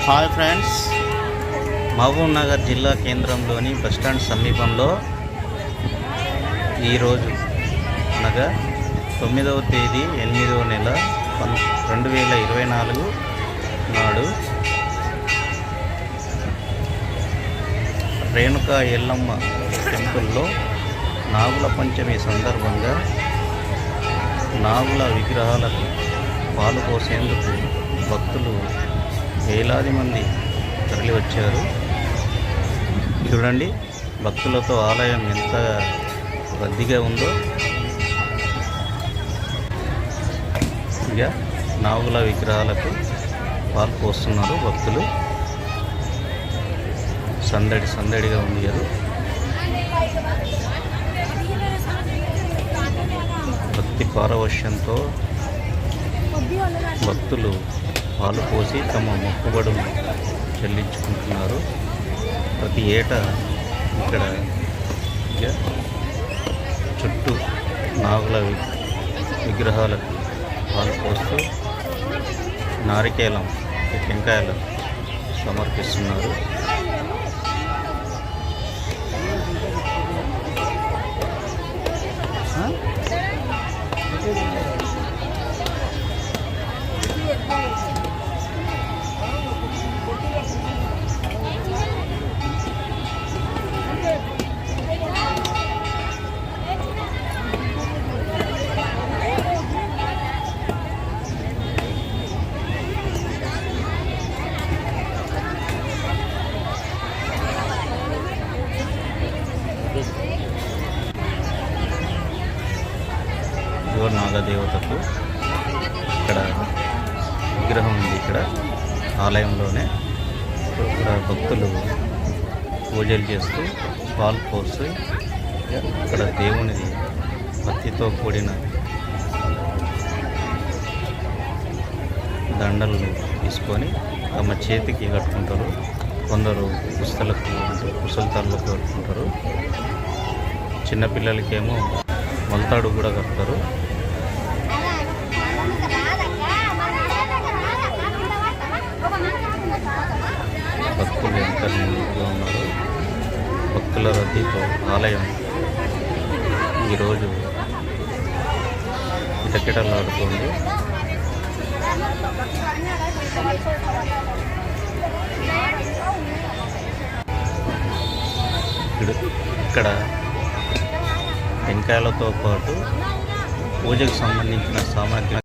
Hi friends, Mahabub Nagar జిల్లా కేంద్రంలోని bus stand సమీపంలో ఈరోజు అనగా 9వ తేదీ 8వ నెల 2024 నాడు రేణుకా ఎల్లమ్మ టెంపుల్లో నాగుల పంచమి సందర్భంగా నాగుల విగ్రహాలకు పాలు పోసేందుకు భక్తులు వేలాది మంది తరలి వచ్చారు. చూడండి, భక్తులతో ఆలయం ఎంత రద్దీగా ఉందో. ఇక నాగుల విగ్రహాలకు పాలు పోస్తున్నారు భక్తులు. సందడిగా ఉంది కదా. భక్తి పారవశ్యంతో భక్తులు పాలు పోసి తమ మొక్కుబడులు చెల్లించుకుంటున్నారు. ప్రతి ఏటా ఇక్కడ చుట్టూ నాగుల విగ్రహాలకు పాలు పోస్తూ నారికేలం టెంకాయలు సమర్పిస్తున్నారు. నాగదేవతకు ఇక్కడ విగ్రహం ఉంది. ఇక్కడ ఆలయంలోనే ఇక్కడ భక్తులు పూజలు చేస్తూ పాలు పోస్తూ ఇక్కడ దేవునిది భక్తితో కూడిన దండలు తీసుకొని తమ చేతికి కట్టుకుంటారు. కొందరు కుసలతాళ్ళకు కట్టుకుంటారు. చిన్నపిల్లలకేమో మొలతాడు కూడా కడతారు. భక్తులు ఎంత నిండుగా ఉన్నారు. భక్తుల రద్దీతో ఆలయం ఈరోజు కిటకిటలాడుతుంది. ఇక్కడ టెంకాయలతో పాటు పూజకు సంబంధించిన సామాగ్రి